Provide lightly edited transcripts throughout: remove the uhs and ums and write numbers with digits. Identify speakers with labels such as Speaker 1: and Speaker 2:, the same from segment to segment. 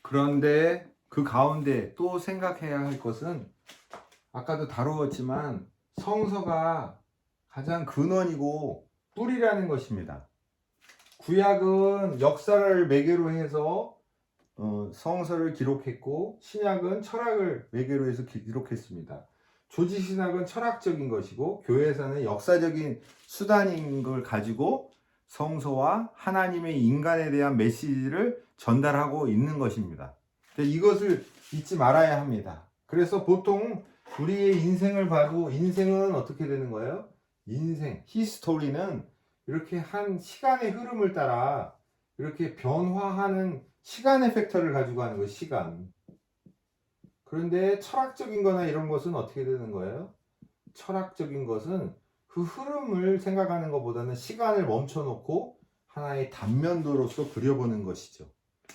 Speaker 1: 그런데 그 가운데 또 생각해야 할 것은 아까도 다루었지만 성서가 가장 근원이고 뿌리라는 것입니다. 구약은 역사를 매개로 해서 성서를 기록했고, 신약은 철학을 매개로 해서 기록했습니다. 조지신학은 철학적인 것이고, 교회에서는 역사적인 수단인 걸 가지고 성서와 하나님의 인간에 대한 메시지를 전달하고 있는 것입니다. 이것을 잊지 말아야 합니다. 그래서 보통 우리의 인생을 봐도 인생은 어떻게 되는 거예요? 인생, 히스토리는 이렇게 한 시간의 흐름을 따라 이렇게 변화하는 시간의 팩터를 가지고 하는 거예요. 시간. 그런데 철학적인 거나 이런 것은 어떻게 되는 거예요? 철학적인 것은 그 흐름을 생각하는 것보다는 시간을 멈춰 놓고 하나의 단면도로서 그려보는 것이죠.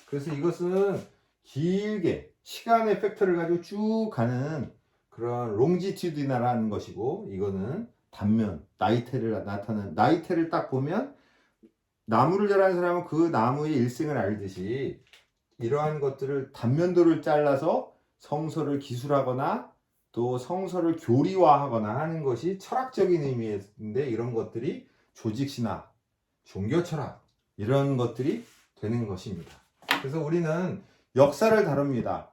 Speaker 1: 그래서 이것은 길게 시간의 팩터를 가지고 쭉 가는 그런 롱지튜디나라는 것이고, 이거는 단면, 나이테를 나타내는, 나이테를 딱 보면 나무를 잘하는 사람은 그 나무의 일생을 알듯이 이러한 것들을 단면도를 잘라서 성서를 기술하거나 또 성서를 교리화하거나 하는 것이 철학적인 의미인데, 이런 것들이 조직신학, 종교철학 이런 것들이 되는 것입니다. 그래서 우리는 역사를 다룹니다.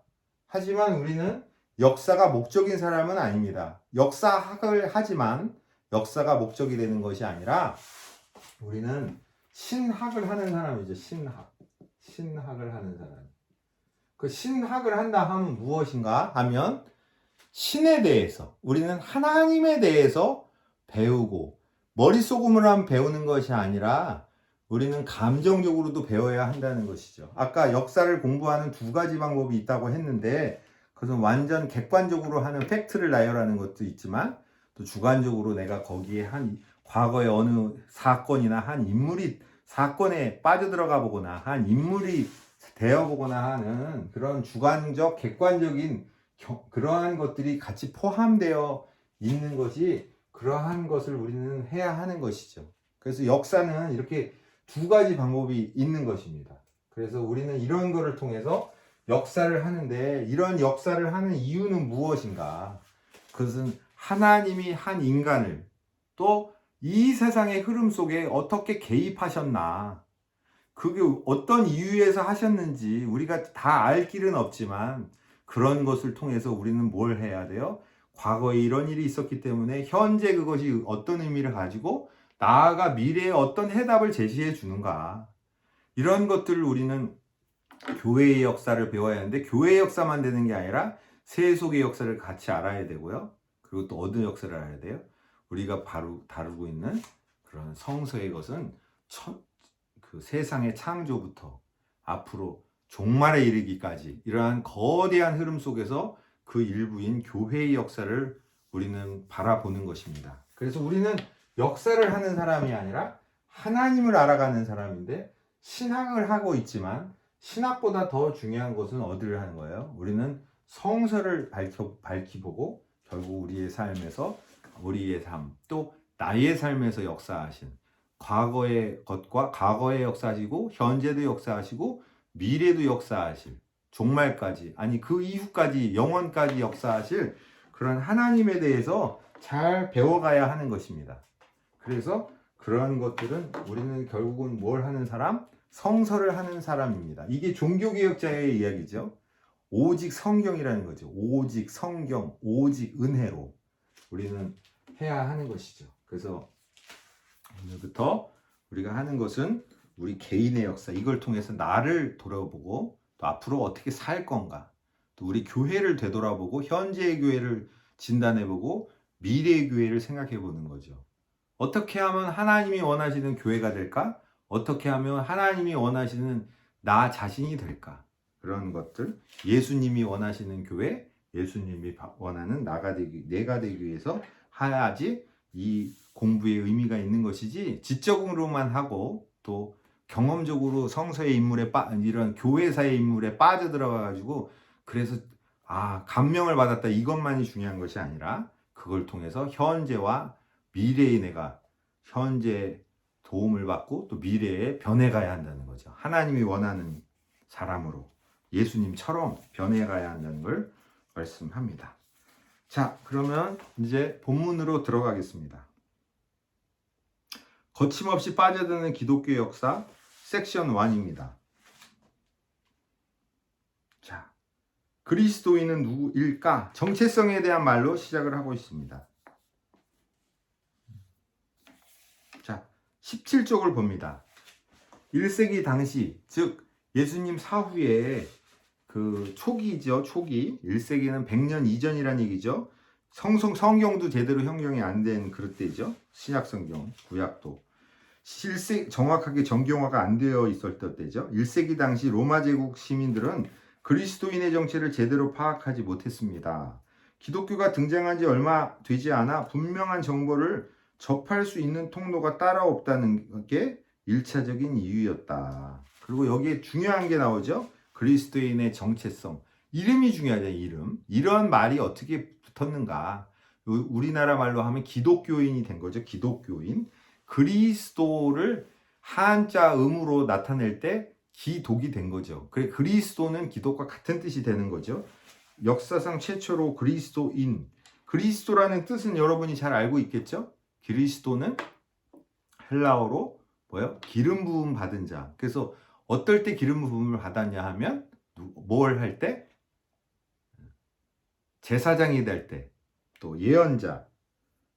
Speaker 1: 하지만 우리는 역사가 목적인 사람은 아닙니다. 역사학을 하지만 역사가 목적이 되는 것이 아니라 우리는 신학을 하는 사람이죠. 신학을 하는 사람. 그 신학을 한다 하면 무엇인가 하면 신에 대해서, 우리는 하나님에 대해서 배우고, 머릿속으로만 배우는 것이 아니라 우리는 감정적으로도 배워야 한다는 것이죠. 아까 역사를 공부하는 두 가지 방법이 있다고 했는데, 그것은 완전 객관적으로 하는 팩트를 나열하는 것도 있지만, 또 주관적으로 내가 거기에 한 과거의 어느 사건이나 한 인물이 사건에 빠져들어가 보거나 한 인물이 되어보거나 하는 그런 주관적, 객관적인 그러한 것들이 같이 포함되어 있는 것이, 그러한 것을 우리는 해야 하는 것이죠. 그래서 역사는 이렇게 두 가지 방법이 있는 것입니다. 그래서 우리는 이런 거를 통해서 역사를 하는데, 이런 역사를 하는 이유는 무엇인가? 그것은 하나님이 한 인간을 또 이 세상의 흐름 속에 어떻게 개입하셨나, 그게 어떤 이유에서 하셨는지 우리가 다 알 길은 없지만, 그런 것을 통해서 우리는 뭘 해야 돼요? 과거에 이런 일이 있었기 때문에 현재 그것이 어떤 의미를 가지고 나아가 미래에 어떤 해답을 제시해 주는가, 이런 것들을 우리는 교회의 역사를 배워야 하는데, 교회의 역사만 되는 게 아니라 세속의 역사를 같이 알아야 되고요. 그리고 또 어느 역사를 알아야 돼요? 우리가 바로 다루고 있는 그런 성서의 것은 그 세상의 창조부터 앞으로 종말에 이르기까지 이러한 거대한 흐름 속에서 그 일부인 교회의 역사를 우리는 바라보는 것입니다. 그래서 우리는 역사를 하는 사람이 아니라 하나님을 알아가는 사람인데, 신학을 하고 있지만 신학보다 더 중요한 것은 어디를 하는 거예요? 우리는 성서를 밝히보고 결국 우리의 삶에서, 우리의 삶, 또 나의 삶에서 역사하신 과거의 것과 과거의 역사하시고, 현재도 역사하시고, 미래도 역사하실, 종말까지, 아니 그 이후까지, 영원까지 역사하실 그런 하나님에 대해서 잘 배워가야 하는 것입니다. 그래서 그런 것들은 우리는 결국은 뭘 하는 사람? 성서를 하는 사람입니다. 이게 종교개혁자의 이야기죠. 오직 성경이라는 거죠. 오직 성경, 오직 은혜로 우리는 해야 하는 것이죠. 그래서 오늘부터 우리가 하는 것은 우리 개인의 역사, 이걸 통해서 나를 돌아보고 또 앞으로 어떻게 살 건가, 또 우리 교회를 되돌아보고 현재의 교회를 진단해보고 미래의 교회를 생각해보는 거죠. 어떻게 하면 하나님이 원하시는 교회가 될까? 어떻게 하면 하나님이 원하시는 나 자신이 될까? 그런 것들, 예수님이 원하시는 교회, 예수님이 원하는 내가 되기 위해서 해야지 이 공부의 의미가 있는 것이지, 지적으로만 하고 또 경험적으로 성서의 인물에 이런 교회사의 인물에 빠져들어가 가지고 그래서 감명을 받았다, 이것만이 중요한 것이 아니라 그걸 통해서 현재와 미래의 내가 현재 도움을 받고 또 미래에 변해가야 한다는 거죠. 하나님이 원하는 사람으로, 예수님처럼 변해가야 한다는 걸 말씀합니다. 자, 그러면 이제 본문으로 들어가겠습니다. 거침없이 빠져드는 기독교 역사 섹션 1입니다. 자, 그리스도인은 누구일까? 정체성에 대한 말로 시작을 하고 있습니다. 자, 17쪽을 봅니다. 1세기 당시, 즉 예수님 사후에 그 초기죠. 초기. 1세기는 100년 이전이란 얘기죠. 성경도 제대로 형용이 안 된 그럴 때죠. 신약 성경, 구약도. 정확하게 정경화가 안 되어 있었던 때죠. 1세기 당시 로마 제국 시민들은 그리스도인의 정체를 제대로 파악하지 못했습니다. 기독교가 등장한 지 얼마 되지 않아 분명한 정보를 접할 수 있는 통로가 따라 없다는 게 1차적인 이유였다. 그리고 여기에 중요한 게 나오죠. 그리스도인의 정체성. 이름이 중요하죠. 이름. 이런 말이 어떻게 붙었는가. 우리나라 말로 하면 기독교인이 된 거죠. 기독교인. 그리스도를 한자 음으로 나타낼 때 기독이 된 거죠. 그래 그리스도는 기독과 같은 뜻이 되는 거죠. 역사상 최초로 그리스도인. 그리스도라는 뜻은 여러분이 잘 알고 있겠죠? 그리스도는 헬라어로 뭐예요? 기름 부음 받은 자. 그래서 어떨 때 기름 부음을 받았냐 하면 뭘 할 때? 제사장이 될 때, 또 예언자,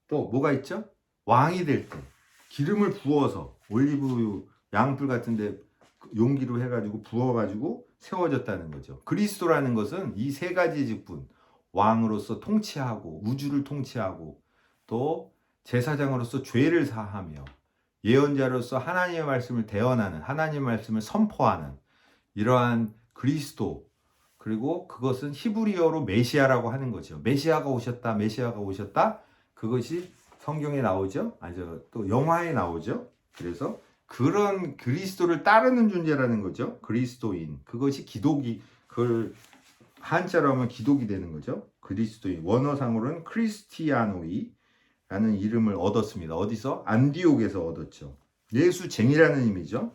Speaker 1: 또 뭐가 있죠? 왕이 될 때 기름을 부어서 올리브 양풀 같은데 용기로 해가지고 부어가지고 세워졌다는 거죠. 그리스도라는 것은 이 세 가지 직분, 왕으로서 통치하고 우주를 통치하고 또 제사장으로서 죄를 사하며 예언자로서 하나님의 말씀을 대언하는 하나님의 말씀을 선포하는 이러한 그리스도, 그리고 그것은 히브리어로 메시아라고 하는 거죠. 메시아가 오셨다, 메시아가 오셨다. 그것이 성경에 나오죠. 또 영화에 나오죠. 그래서 그런 그리스도를 따르는 존재라는 거죠. 그리스도인. 그것이 기독이, 그걸 한자로 하면 기독이 되는 거죠. 그리스도인. 원어상으로는 크리스티아노이라는 이름을 얻었습니다. 어디서? 안디옥에서 얻었죠. 예수쟁이라는 의미죠.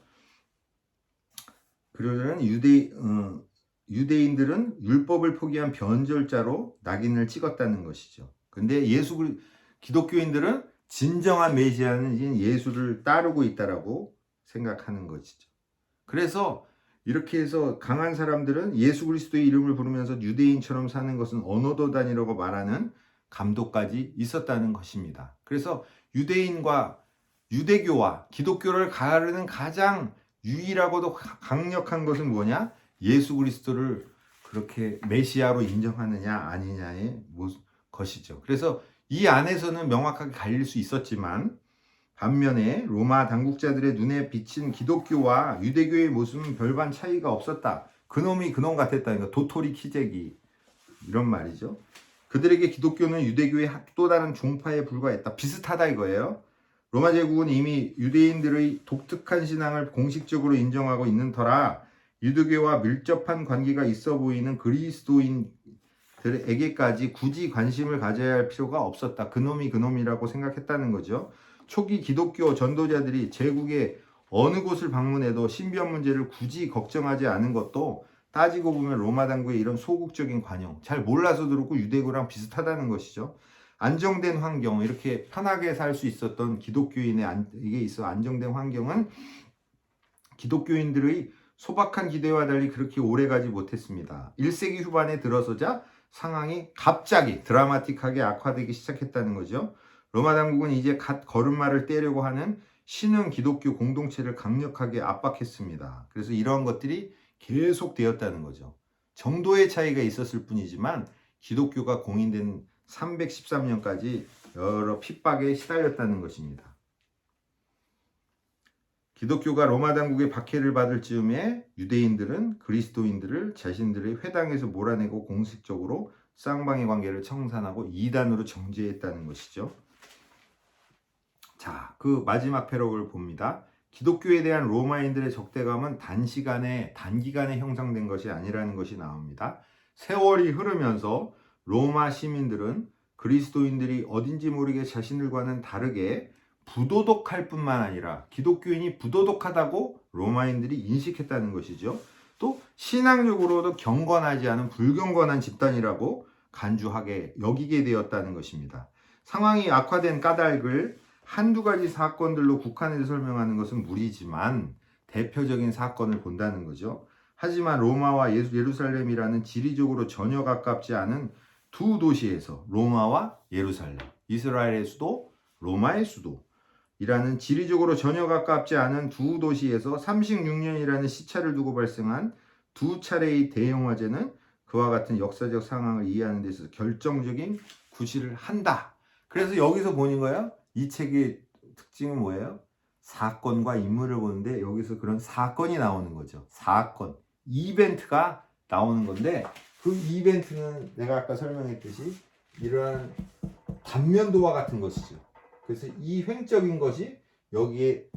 Speaker 1: 그러려는 유대인들은 율법을 포기한 변절자로 낙인을 찍었다는 것이죠. 근데 기독교인들은 진정한 메시아는 예수를 따르고 있다라고 생각하는 것이죠. 그래서 이렇게 해서 강한 사람들은 예수 그리스도의 이름을 부르면서 유대인처럼 사는 것은 언어도단이라고 말하는 감독까지 있었다는 것입니다. 그래서 유대교와 기독교를 가르는 가장 유일하고도 강력한 것은 뭐냐? 예수 그리스도를 그렇게 메시아로 인정하느냐 아니냐의 것이죠. 그래서 이 안에서는 명확하게 갈릴 수 있었지만 반면에 로마 당국자들의 눈에 비친 기독교와 유대교의 모습은 별반 차이가 없었다. 그놈이 그놈 같았다니까. 도토리 키재기 이런 말이죠. 그들에게 기독교는 유대교의 또 다른 종파에 불과했다. 비슷하다 이거예요. 로마 제국은 이미 유대인들의 독특한 신앙을 공식적으로 인정하고 있는 터라 유대교와 밀접한 관계가 있어 보이는 그리스도인들에게까지 굳이 관심을 가져야 할 필요가 없었다. 그놈이 그놈이라고 생각했다는 거죠. 초기 기독교 전도자들이 제국의 어느 곳을 방문해도 신비한 문제를 굳이 걱정하지 않은 것도 따지고 보면 로마 당국의 이런 소극적인 관용, 잘 몰라서 그렇고 유대교랑 비슷하다는 것이죠. 안정된 환경, 이렇게 편하게 살 수 있었던 기독교인의 안정된 환경은 기독교인들의 소박한 기대와 달리 그렇게 오래가지 못했습니다. 1세기 후반에 들어서자 상황이 갑자기 드라마틱하게 악화되기 시작했다는 거죠. 로마 당국은 이제 갓 걸음마를 떼려고 하는 신흥 기독교 공동체를 강력하게 압박했습니다. 그래서 이러한 것들이 계속 되었다는 거죠. 정도의 차이가 있었을 뿐이지만 기독교가 공인된 313년까지 여러 핍박에 시달렸다는 것입니다. 기독교가 로마 당국의 박해를 받을 즈음에 유대인들은 그리스도인들을 자신들의 회당에서 몰아내고 공식적으로 쌍방의 관계를 청산하고 이단으로 정죄했다는 것이죠. 자, 그 마지막 패러그를 봅니다. 기독교에 대한 로마인들의 적대감은 단기간에 형성된 것이 아니라는 것이 나옵니다. 세월이 흐르면서 로마 시민들은 그리스도인들이 어딘지 모르게 자신들과는 다르게 부도덕할 뿐만 아니라 기독교인이 부도덕하다고 로마인들이 인식했다는 것이죠. 또 신앙적으로도 경건하지 않은 불경건한 집단이라고 간주하게 여기게 되었다는 것입니다. 상황이 악화된 까닭을 한두 가지 사건들로 국한해서 설명하는 것은 무리지만 대표적인 사건을 본다는 거죠. 하지만 로마와 예루살렘이라는 지리적으로 전혀 가깝지 않은 두 도시에서, 로마와 예루살렘, 이스라엘의 수도, 로마의 수도이라는 지리적으로 전혀 가깝지 않은 두 도시에서 36년이라는 시차를 두고 발생한 두 차례의 대형 화재는 그와 같은 역사적 상황을 이해하는 데 있어서 결정적인 구실을 한다. 그래서 여기서 보는 거예요. 이 책의 특징은 뭐예요? 사건과 인물을 보는데 여기서 그런 사건이 나오는 거죠. 사건, 이벤트가 나오는 건데 그 이벤트는 내가 아까 설명했듯이 이러한 단면도와 같은 것이죠. 그래서 이 횡적인 것이 여기에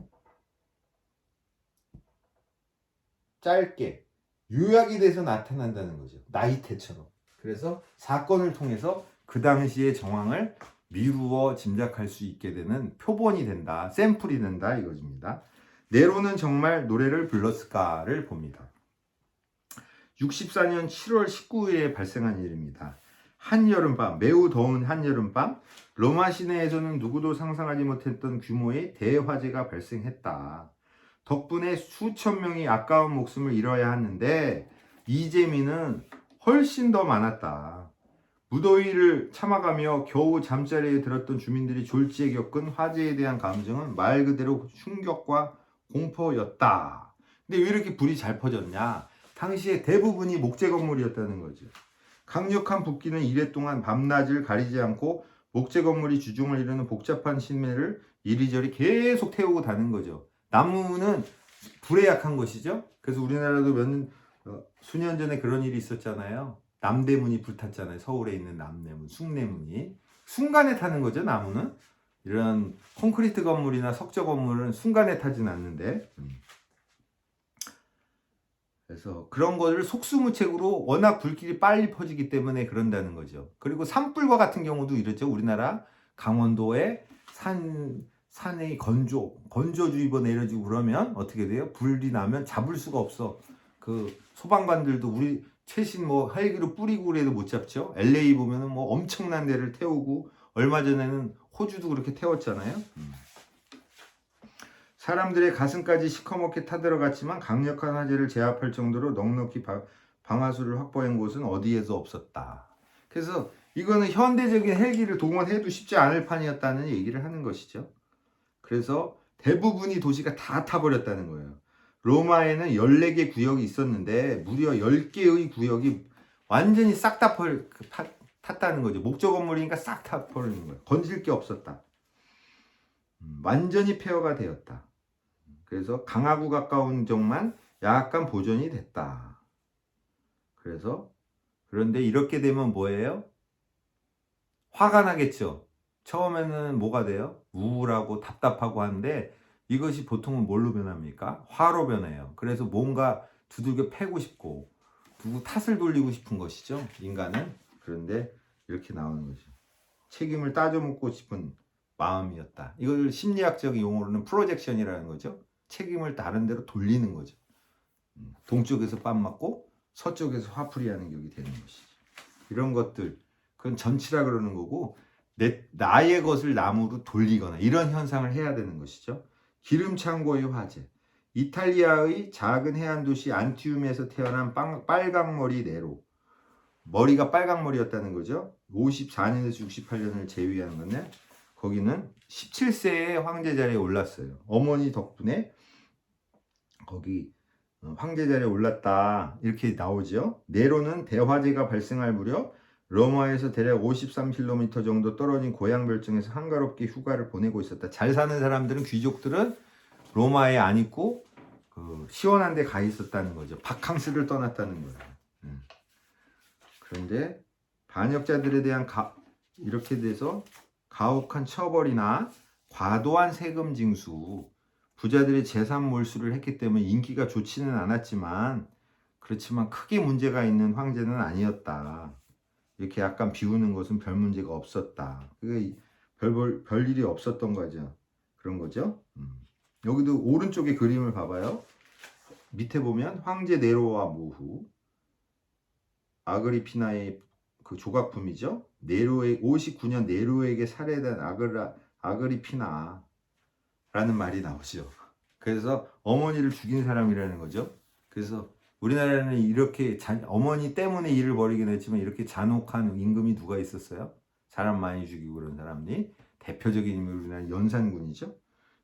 Speaker 1: 짧게 요약이 돼서 나타난다는 거죠. 나이테처럼. 그래서 사건을 통해서 그 당시의 정황을 미루어 짐작할 수 있게 되는 표본이 된다. 샘플이 된다 이것입니다. 네로는 정말 노래를 불렀을까를 봅니다. 64년 7월 19일에 발생한 일입니다. 한여름밤, 매우 더운 한여름밤, 로마 시내에서는 누구도 상상하지 못했던 규모의 대화재가 발생했다. 덕분에 수천 명이 아까운 목숨을 잃어야 하는데 이 재미는 훨씬 더 많았다. 무더위를 참아가며 겨우 잠자리에 들었던 주민들이 졸지에 겪은 화재에 대한 감정은 말 그대로 충격과 공포였다. 근데 왜 이렇게 불이 잘 퍼졌냐? 당시에 대부분이 목재 건물이었다는 거죠. 강력한 붓기는 이래 동안 밤낮을 가리지 않고 목재 건물이 주중을 이루는 복잡한 실내를 이리저리 계속 태우고 다는 거죠. 나무는 불에 약한 것이죠. 그래서 우리나라도 수년 전에 그런 일이 있었잖아요. 남대문이 불탔잖아요. 서울에 있는 남대문, 숭례문이. 순간에 타는 거죠, 나무는. 이런 콘크리트 건물이나 석조 건물은 순간에 타진 않는데. 그래서 그런 거를 속수무책으로 워낙 불길이 빨리 퍼지기 때문에 그런다는 거죠. 그리고 산불과 같은 경우도 이렇죠. 우리나라 강원도에 산의 건조주의보 내려지고 그러면 어떻게 돼요? 불이 나면 잡을 수가 없어. 그 소방관들도 우리 최신 뭐 헬기로 뿌리고 그래도 못 잡죠. LA 보면은 뭐 엄청난 데를 태우고 얼마 전에는 호주도 그렇게 태웠잖아요. 사람들의 가슴까지 시커멓게 타들어갔지만 강력한 화재를 제압할 정도로 넉넉히 방화수를 확보한 곳은 어디에도 없었다. 그래서 이거는 현대적인 헬기를 동원해도 쉽지 않을 판이었다는 얘기를 하는 것이죠. 그래서 대부분이 도시가 다 타버렸다는 거예요. 로마에는 14개 구역이 있었는데 무려 10개의 구역이 완전히 싹 다 탔다는 거죠. 목조 건물이니까 싹 다 버리는 거예요. 건질 게 없었다. 완전히 폐허가 되었다. 그래서 강하고 가까운 지역만 약간 보존이 됐다. 그런데 이렇게 되면 뭐예요? 화가 나겠죠. 처음에는 뭐가 돼요? 우울하고 답답하고 하는데 이것이 보통은 뭘로 변합니까? 화로 변해요. 그래서 뭔가 두들겨 패고 싶고 누구 탓을 돌리고 싶은 것이죠. 인간은. 그런데 이렇게 나오는 거죠. 책임을 따져묻고 싶은 마음이었다. 이걸 심리학적인 용어로는 프로젝션이라는 거죠. 책임을 다른 데로 돌리는 거죠. 동쪽에서 뺨 맞고 서쪽에서 화풀이하는 격이 되는 것이죠. 이런 것들, 그건 전치라 그러는 거고 나의 것을 남으로 돌리거나 이런 현상을 해야 되는 것이죠. 기름창고의 화재. 이탈리아의 작은 해안 도시 안티움에서 태어난 빨강머리 네로. 머리가 빨강머리였다는 거죠. 54년에서 68년을 제외하는 건데 거기는 17세에 황제 자리에 올랐어요. 어머니 덕분에 거기 황제 자리에 올랐다 이렇게 나오죠. 네로는 대화재가 발생할 무렵 로마에서 대략 53km 정도 떨어진 고향 별정에서 한가롭게 휴가를 보내고 있었다. 잘 사는 사람들은, 귀족들은 로마에 안 있고 시원한 데 가 있었다는 거죠. 바캉스를 떠났다는 거예요. 그런데 반역자들에 대한 이렇게 돼서 가혹한 처벌이나 과도한 세금 징수, 부자들의 재산 몰수를 했기 때문에 인기가 좋지는 않았지만 그렇지만 크게 문제가 있는 황제는 아니었다. 이렇게 약간 비우는 것은 별 문제가 없었다. 그게 별 일이 없었던 거죠. 그런 거죠. 여기도 오른쪽에 그림을 봐봐요. 밑에 보면 황제 네로와 무후, 아그리피나의 그 조각품이죠. 네로의 59년 네로에게 살해된 아그리피나라는 말이 나오죠. 그래서 어머니를 죽인 사람이라는 거죠. 그래서 우리나라는 이렇게 어머니 때문에 일을 벌이긴 했지만 이렇게 잔혹한 임금이 누가 있었어요? 사람 많이 죽이고 그런 사람이 대표적인 인물이 우리나라 연산군이죠.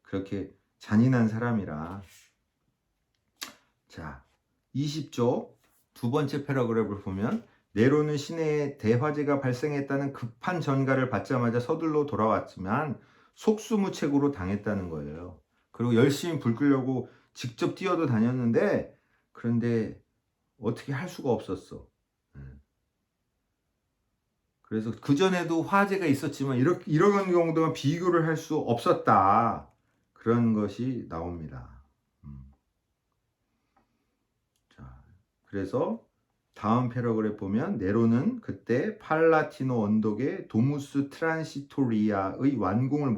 Speaker 1: 그렇게 잔인한 사람이라. 자, 20조 두 번째 패러그래프를 보면 네로는 시내에 대화재가 발생했다는 급한 전가를 받자마자 서둘러 돌아왔지만 속수무책으로 당했다는 거예요. 그리고 열심히 불 끄려고 직접 뛰어도 다녔는데 그런데 어떻게 할 수가 없었어. 그래서 그전에도 화재가 있었지만 이런 경우도 비교를 할 수 없었다. 그런 것이 나옵니다. 자, 그래서 다음 패러그래프 보면 네로는 그때 팔라티노 언덕의 도무스 트란시토리아의 완공을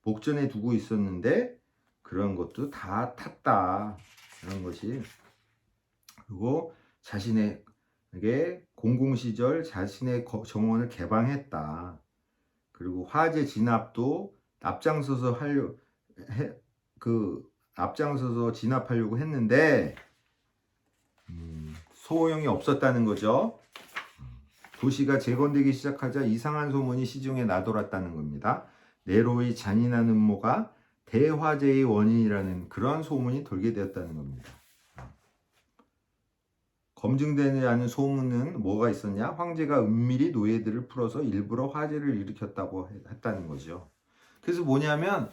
Speaker 1: 목전에 두고 있었는데 그런 것도 다 탔다. 그런 것이. 그리고 자신에게 공공시절 자신의 정원을 개방했다. 그리고 화재 진압도 앞장서서 앞장서서 진압하려고 했는데 소용이 없었다는 거죠. 도시가 재건되기 시작하자 이상한 소문이 시중에 나돌았다는 겁니다. 네로의 잔인한 음모가 대화재의 원인이라는 그런 소문이 돌게 되었다는 겁니다. 검증되지 않은 소문은 뭐가 있었냐? 황제가 은밀히 노예들을 풀어서 일부러 화재를 일으켰다고 했다는 거죠. 그래서 뭐냐면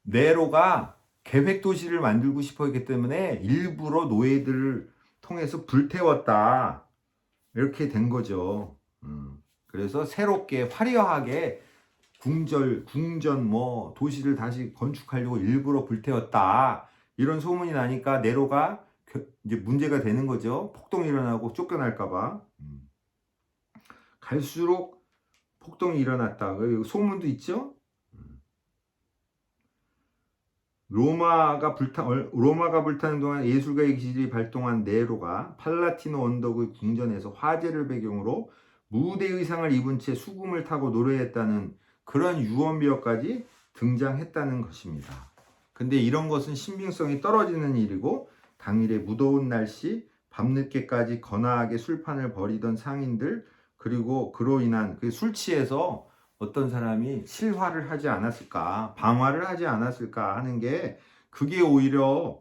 Speaker 1: 네로가 계획 도시를 만들고 싶어 했기 때문에 일부러 노예들을 통해서 불태웠다. 이렇게 된 거죠. 그래서 새롭게 화려하게 궁전 도시를 다시 건축하려고 일부러 불태웠다. 이런 소문이 나니까 네로가 이제 문제가 되는 거죠. 폭동이 일어나고 쫓겨날까봐. 갈수록 폭동이 일어났다. 소문도 있죠. 로마가 불타는 동안 예술가의 기질이 발동한 네로가 팔라티노 언덕의 궁전에서 화재를 배경으로 무대 의상을 입은 채 수금을 타고 노래했다는 그런 유언비어까지 등장했다는 것입니다. 근데 이런 것은 신빙성이 떨어지는 일이고 당일에 무더운 날씨 밤늦게까지 거나하게 술판을 벌이던 상인들 그리고 그로 인한 술 취해서 어떤 사람이 실화를 하지 않았을까, 방화를 하지 않았을까 하는 게 그게 오히려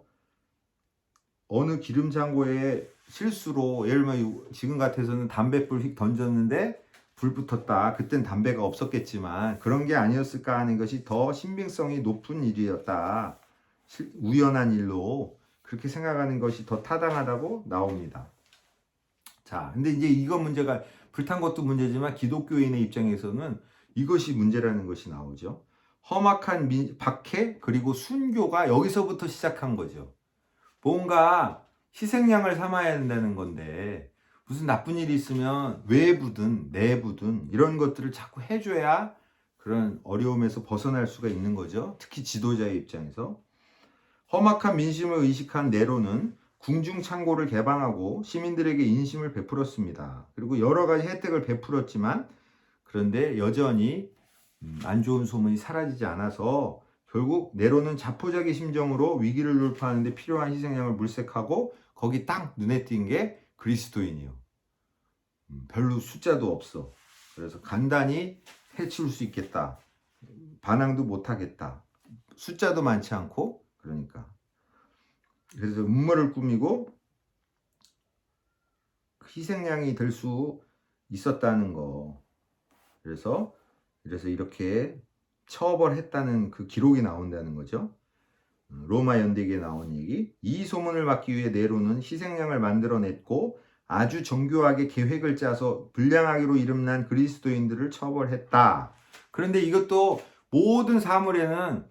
Speaker 1: 어느 기름장고에 실수로 예를 들면 지금 같아서는 담뱃불 휙 던졌는데 불 붙었다. 그땐 담배가 없었겠지만 그런 게 아니었을까 하는 것이 더 신빙성이 높은 일이었다. 우연한 일로 그렇게 생각하는 것이 더 타당하다고 나옵니다. 자, 근데 이제 이거 문제가 불탄 것도 문제지만 기독교인의 입장에서는 이것이 문제라는 것이 나오죠. 험악한 박해 그리고 순교가 여기서부터 시작한 거죠. 뭔가 희생양을 삼아야 된다는 건데 무슨 나쁜 일이 있으면 외부든 내부든 이런 것들을 자꾸 해줘야 그런 어려움에서 벗어날 수가 있는 거죠. 특히 지도자의 입장에서. 험악한 민심을 의식한 네로는 궁중 창고를 개방하고 시민들에게 인심을 베풀었습니다. 그리고 여러 가지 혜택을 베풀었지만 그런데 여전히 안 좋은 소문이 사라지지 않아서 결국 네로는 자포자기 심정으로 위기를 돌파하는데 필요한 희생양을 물색하고 거기 딱 눈에 띈 게 그리스도인이요. 별로 숫자도 없어. 그래서 간단히 해치울 수 있겠다. 반항도 못하겠다. 숫자도 많지 않고 그러니까. 그래서 음모를 꾸미고 희생양이 될 수 있었다는 거. 그래서 이렇게 처벌했다는 그 기록이 나온다는 거죠. 로마 연대기에 나온 얘기. 이 소문을 막기 위해 네로는 희생양을 만들어냈고 아주 정교하게 계획을 짜서 불량하기로 이름난 그리스도인들을 처벌했다. 그런데 이것도 모든 사물에는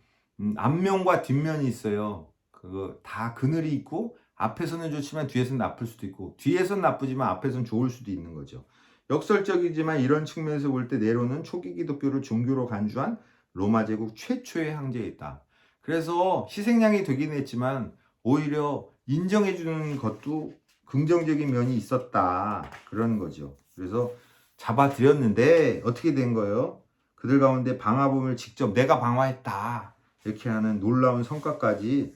Speaker 1: 앞면과 뒷면이 있어요. 그거 다 그늘이 있고 앞에서는 좋지만 뒤에서는 나쁠 수도 있고 뒤에서는 나쁘지만 앞에서는 좋을 수도 있는 거죠. 역설적이지만 이런 측면에서 볼 때 네로는 초기 기독교를 종교로 간주한 로마 제국 최초의 황제였다. 그래서 희생양이 되긴 했지만 오히려 인정해 주는 것도 긍정적인 면이 있었다. 그런 거죠. 그래서 잡아들였는데 어떻게 된 거예요? 그들 가운데 방화범을 직접 내가 방화했다. 이렇게 하는 놀라운 성과까지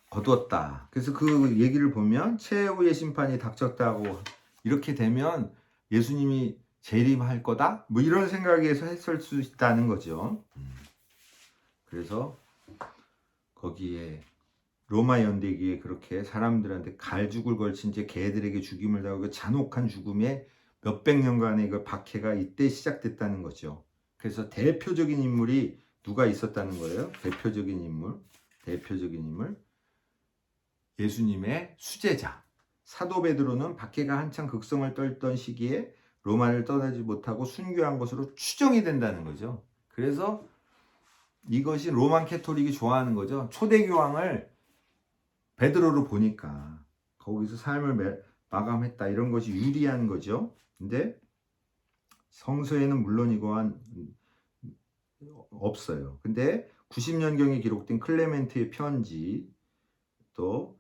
Speaker 1: 거두었다. 그래서 그 얘기를 보면 최후의 심판이 닥쳤다고 이렇게 되면 예수님이 재림할 거다? 뭐 이런 생각에서 했을 수 있다는 거죠. 그래서 거기에 로마 연대기에 그렇게 사람들한테 갈죽을 걸친 채 개들에게 죽임을 당하고 잔혹한 죽음에 몇백 년간의 그 박해가 이때 시작됐다는 거죠. 그래서 대표적인 인물이 누가 있었다는 거예요? 대표적인 인물. 예수님의 수제자. 사도 베드로는 박해가 한창 극성을 떨던 시기에 로마를 떠나지 못하고 순교한 것으로 추정이 된다는 거죠. 그래서 이것이 로만 캐토릭이 좋아하는 거죠. 초대 교황을 베드로로 보니까 거기서 삶을 마감했다 이런 것이 유리한 거죠. 근데 성서에는 물론이고 없어요. 근데 90년경에 기록된 클레멘트의 편지, 또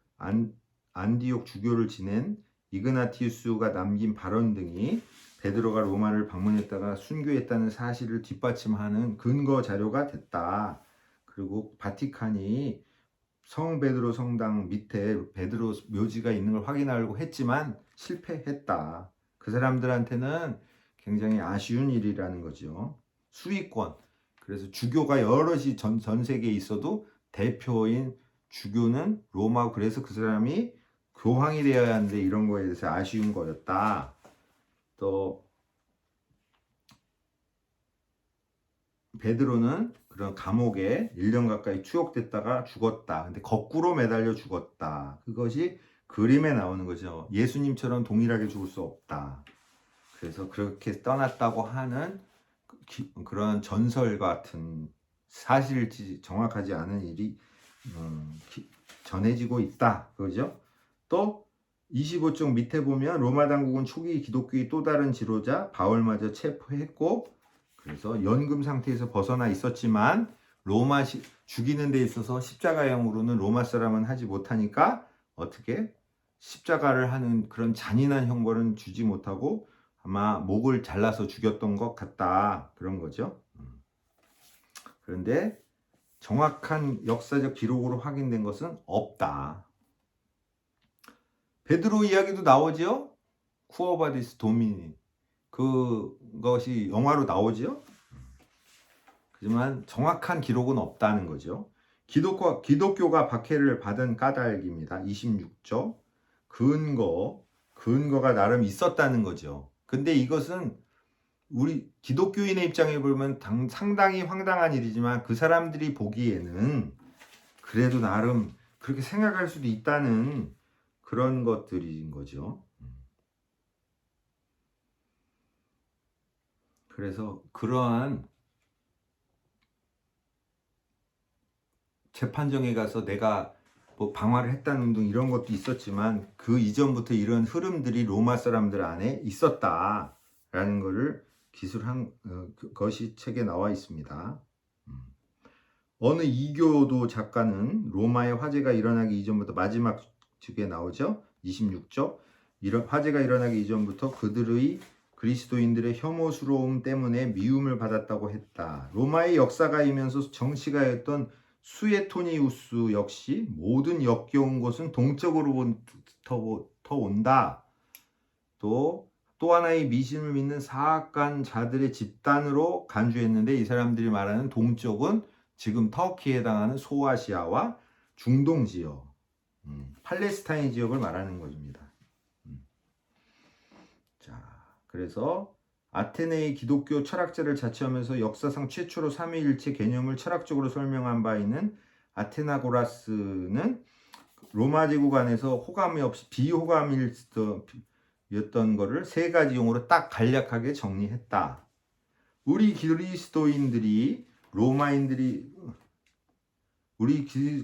Speaker 1: 안디옥 주교를 지낸 이그나티우스가 남긴 발언 등이 베드로가 로마를 방문했다가 순교했다는 사실을 뒷받침하는 근거 자료가 됐다. 그리고 바티칸이 성 베드로 성당 밑에 베드로 묘지가 있는 걸 확인하려고 했지만 실패했다. 그 사람들한테는 굉장히 아쉬운 일이라는 거죠. 수위권. 그래서 주교가 여럿이 전 세계에 있어도 대표인 주교는 로마, 그래서 그 사람이 교황이 되어야 하는데 이런 거에 대해서 아쉬운 거였다. 또 베드로는 그런 감옥에 1년 가까이 추억됐다가 죽었다. 근데 거꾸로 매달려 죽었다. 그것이 그림에 나오는 거죠. 예수님처럼 동일하게 죽을 수 없다. 그래서 그렇게 떠났다고 하는 그런 전설 같은 사실일지 정확하지 않은 일이 전해지고 있다. 그죠? 또 25쪽 밑에 보면 로마 당국은 초기 기독교의 또 다른 지도자 바울마저 체포했고, 그래서 연금 상태에서 벗어나 있었지만 로마 죽이는 데 있어서 십자가형으로는 로마 사람은 하지 못하니까 어떻게 십자가를 하는 그런 잔인한 형벌은 주지 못하고 아마 목을 잘라서 죽였던 것 같다. 그런 거죠. 그런데 정확한 역사적 기록으로 확인된 것은 없다. 베드로 이야기도 나오죠. 쿠어바디스 도미니. 그것이 영화로 나오죠. 하지만 정확한 기록은 없다는 거죠. 기독교가 박해를 받은 까닭입니다. 26조. 근거가 나름 있었다는 거죠. 근데 이것은 우리 기독교인의 입장에 보면 상당히 황당한 일이지만 그 사람들이 보기에는 그래도 나름 그렇게 생각할 수도 있다는 그런 것들인 거죠. 그래서 그러한 재판정에 가서 내가 뭐 방화를 했다는 등 이런 것도 있었지만 그 이전부터 이런 흐름들이 로마 사람들 안에 있었다라는 것을 기술한 것이 책에 나와 있습니다. 어느 이교도 작가는 로마의 화재가 일어나기 이전부터 마지막 책에 나오죠. 26조. 이런 화재가 일어나기 이전부터 그들의 그리스도인들의 혐오스러움 때문에 미움을 받았다고 했다. 로마의 역사가이면서 정치가였던 수에토니우스 역시 모든 역겨운 것은 동적으로부터 온다. 또 하나의 미신을 믿는 사악한 자들의 집단으로 간주했는데 이 사람들이 말하는 동쪽은 지금 터키에 해당하는 소아시아와 중동 지역, 팔레스타인 지역을 말하는 것입니다. 자, 그래서 아테네의 기독교 철학자를 자처하면서 역사상 최초로 삼위일체 개념을 철학적으로 설명한 바 있는 아테나고라스는 로마 제국 안에서 호감이 없이 비호감이었던 거를 세 가지 용어로 딱 간략하게 정리했다. 우리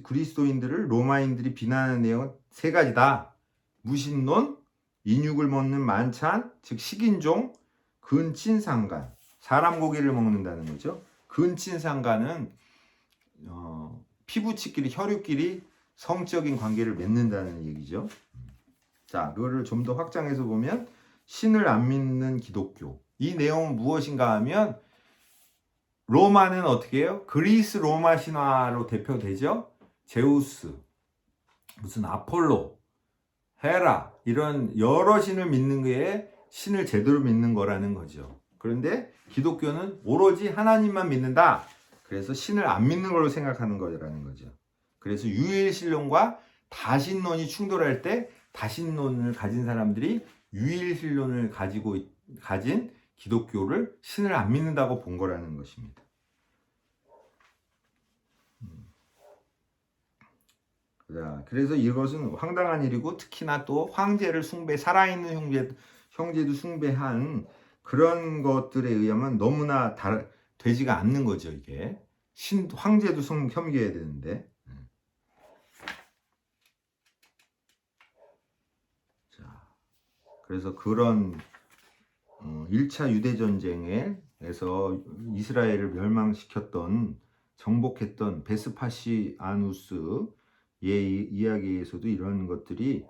Speaker 1: 그리스도인들을 로마인들이 비난하는 내용은 세 가지다. 무신론, 인육을 먹는 만찬, 즉 식인종, 근친상간, 사람 고기를 먹는다는 거죠. 근친상간은 피부치끼리 혈육끼리 성적인 관계를 맺는다는 얘기죠. 자, 그거를 좀 더 확장해서 보면 신을 안 믿는 기독교. 이 내용은 무엇인가 하면 로마는 어떻게 해요? 그리스 로마 신화로 대표되죠. 제우스, 무슨 아폴로, 헤라 이런 여러 신을 믿는 게 신을 제대로 믿는 거라는 거죠. 그런데 기독교는 오로지 하나님만 믿는다. 그래서 신을 안 믿는 걸로 생각하는 거라는 거죠. 그래서 유일신론과 다신론이 충돌할 때 다신론을 가진 사람들이 유일신론을 가진 기독교를 신을 안 믿는다고 본 거라는 것입니다. 자, 그래서 이것은 황당한 일이고 특히나 또 황제를 살아있는 형제도 숭배한 그런 것들에 의하면 너무나 되지가 않는 거죠. 이게 황제도 섬겨야 되는데. 자, 그래서 그런 1차 유대전쟁에서 이스라엘을 정복했던 베스파시아누스의 이야기에서도 이런 것들이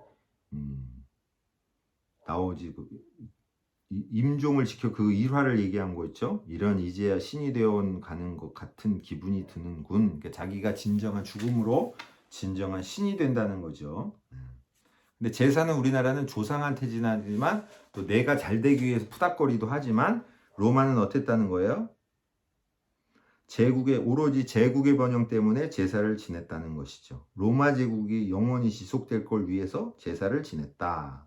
Speaker 1: 나오지. 임종을 지켜 그 일화를 얘기한 거 있죠. 이런 이제야 신이 되어 가는 것 같은 기분이 드는군. 그러니까 자기가 진정한 죽음으로 진정한 신이 된다는 거죠. 근데 제사는 우리나라는 조상한테 지나지만 또 내가 잘 되기 위해서 푸닥거리도 하지만 로마는 어땠다는 거예요? 오로지 제국의 번영 때문에 제사를 지냈다는 것이죠. 로마 제국이 영원히 지속될 걸 위해서 제사를 지냈다.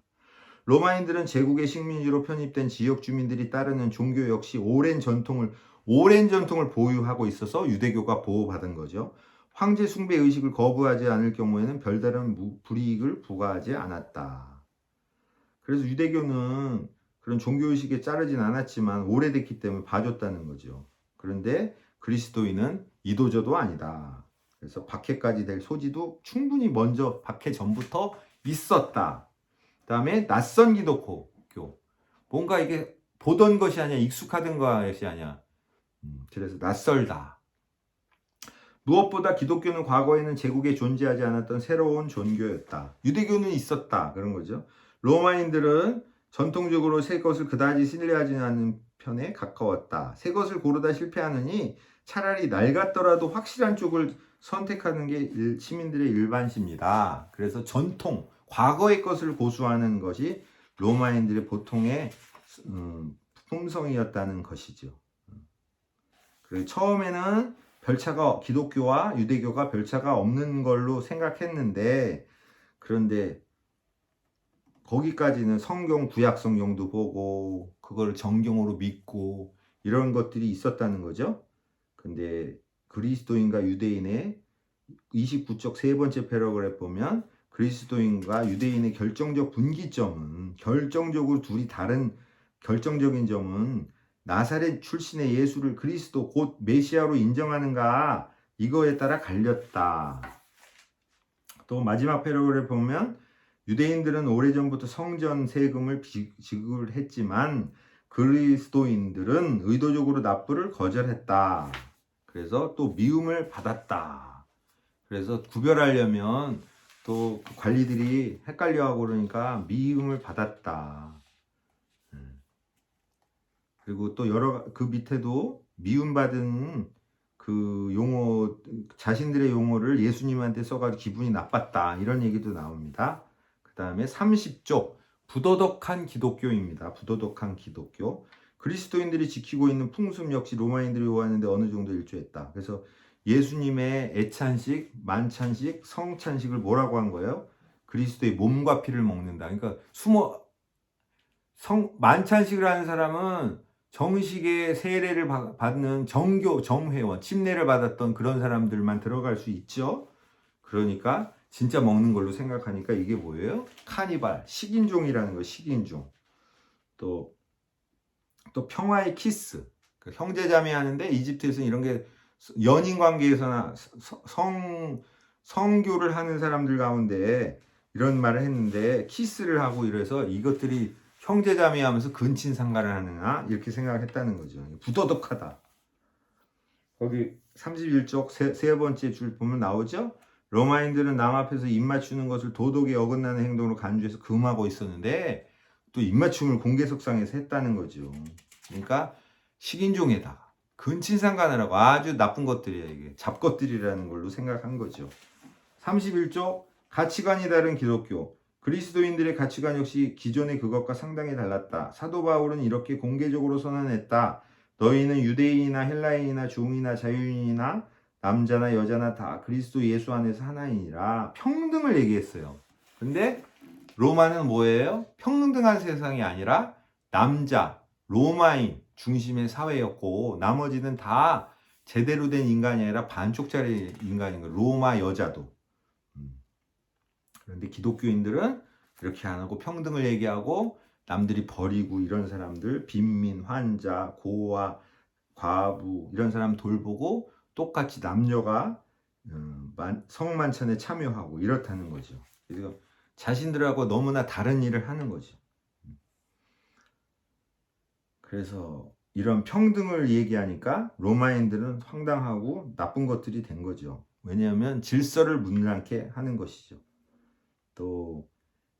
Speaker 1: 로마인들은 제국의 식민지로 편입된 지역 주민들이 따르는 종교 역시 오랜 전통을 보유하고 있어서 유대교가 보호받은 거죠. 황제 숭배 의식을 거부하지 않을 경우에는 별다른 불이익을 부과하지 않았다. 그래서 유대교는 그런 종교의식에 자르진 않았지만 오래됐기 때문에 봐줬다는 거죠. 그런데 그리스도인은 이도저도 아니다. 그래서 박해까지 될 소지도 충분히 먼저 박해 전부터 있었다. 그 다음에 낯선 기독교. 뭔가 이게 보던 것이 아니야, 익숙하던 것이 아니야. 그래서 낯설다. 무엇보다 기독교는 과거에는 제국에 존재하지 않았던 새로운 종교였다. 유대교는 있었다. 그런 거죠. 로마인들은 전통적으로 새 것을 그다지 신뢰하지 않는 편에 가까웠다. 새 것을 고르다 실패하느니 차라리 낡았더라도 확실한 쪽을 선택하는 게 시민들의 일반시입니다. 그래서 전통, 과거의 것을 고수하는 것이 로마인들의 보통의 품성이었다는 것이죠. 그리고 처음에는 기독교와 유대교가 별차가 없는 걸로 생각했는데, 그런데 거기까지는 구약 성경도 보고 그걸 정경으로 믿고 이런 것들이 있었다는 거죠. 근데 그리스도인과 유대인의 29쪽 세 번째 패러그래프 보면 그리스도인과 유대인의 결정적으로 둘이 다른 결정적인 점은 나사렛 출신의 예수를 그리스도 곧 메시아로 인정하는가, 이거에 따라 갈렸다. 또 마지막 패러그래프 보면 유대인들은 오래전부터 성전 세금을 지급을 했지만 그리스도인들은 의도적으로 납부를 거절했다. 그래서 또 미움을 받았다. 그래서 구별하려면 또 관리들이 헷갈려하고 그러니까 미움을 받았다. 그리고 또 그 밑에도 미움받은 그 자신들의 용어를 예수님한테 써가지고 기분이 나빴다. 이런 얘기도 나옵니다. 그 다음에 30쪽, 부도덕한 기독교입니다. 부도덕한 기독교. 그리스도인들이 지키고 있는 풍습 역시 로마인들이 요하는데 어느 정도 일조했다. 그래서 예수님의 애찬식, 만찬식, 성찬식을 뭐라고 한 거예요? 그리스도의 몸과 피를 먹는다. 그러니까 만찬식을 하는 사람은 정식의 세례를 받는 정회원, 침례를 받았던 그런 사람들만 들어갈 수 있죠. 그러니까 진짜 먹는 걸로 생각하니까 이게 뭐예요? 카니발, 식인종이라는 거예요. 식인종. 또 평화의 키스. 형제자매 하는데 이집트에서는 이런 게 연인 관계에서나 성교를 하는 사람들 가운데 이런 말을 했는데 키스를 하고 이래서 이것들이 형제자매 하면서 근친상간을 하느냐 이렇게 생각했다는 거죠. 부도덕하다. 거기 31쪽 세 번째 줄 보면 나오죠. 로마인들은 남 앞에서 입 맞추는 것을 도덕에 어긋나는 행동으로 간주해서 금하고 있었는데 또 입맞춤을 공개석상에서 했다는 거죠. 그러니까 식인종에다가 근친상간을 하고 아주 나쁜 것들이야. 이게 잡것들이라는 걸로 생각한 거죠. 31조 가치관이 다른 기독교. 그리스도인들의 가치관 역시 기존의 그것과 상당히 달랐다. 사도 바울은 이렇게 공개적으로 선언했다. 너희는 유대인이나 헬라인이나 종이나 자유인이나 남자나 여자나 다 그리스도 예수 안에서 하나이니라. 평등을 얘기했어요. 근데 로마는 뭐예요? 평등한 세상이 아니라 남자, 로마인 중심의 사회였고 나머지는 다 제대로 된 인간이 아니라 반쪽짜리 인간인 거예요. 로마 여자도. 그런데 기독교인들은 그렇게 안 하고 평등을 얘기하고 남들이 버리고 이런 사람들, 빈민, 환자, 고아, 과부 이런 사람 돌보고 똑같이 남녀가 성만찬에 참여하고 이렇다는 거죠. 그래서 자신들하고 너무나 다른 일을 하는 거죠. 그래서 이런 평등을 얘기하니까 로마인들은 황당하고 나쁜 것들이 된 거죠. 왜냐하면 질서를 문란케 하는 것이죠. 또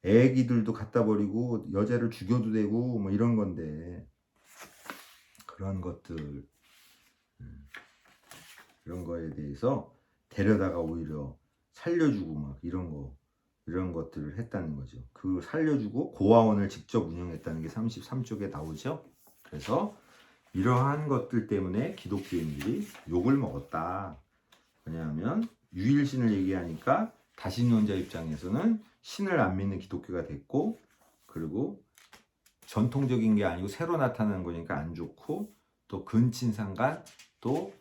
Speaker 1: 애기들도 갖다 버리고 여자를 죽여도 되고 뭐 이런 건데 그런 것들 이런 거에 대해서 데려다가 오히려 살려주고 막 이런 것들을 했다는 거죠. 그 살려주고 고아원을 직접 운영했다는 게 33쪽에 나오죠. 그래서 이러한 것들 때문에 기독교인들이 욕을 먹었다. 왜냐하면 유일신을 얘기하니까 다신론자 입장에서는 신을 안 믿는 기독교가 됐고, 그리고 전통적인 게 아니고 새로 나타나는 거니까 안 좋고, 또 근친상간, 또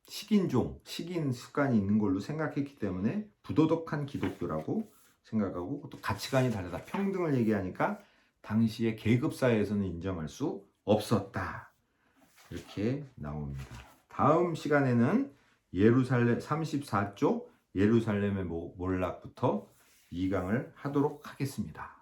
Speaker 1: 식인종, 식인 습관이 있는 걸로 생각했기 때문에 부도덕한 기독교라고 생각하고, 또 가치관이 다르다. 평등을 얘기하니까 당시의 계급사회에서는 인정할 수 없었다. 이렇게 나옵니다. 다음 시간에는 예루살렘 34쪽 예루살렘의 몰락부터 2강을 하도록 하겠습니다.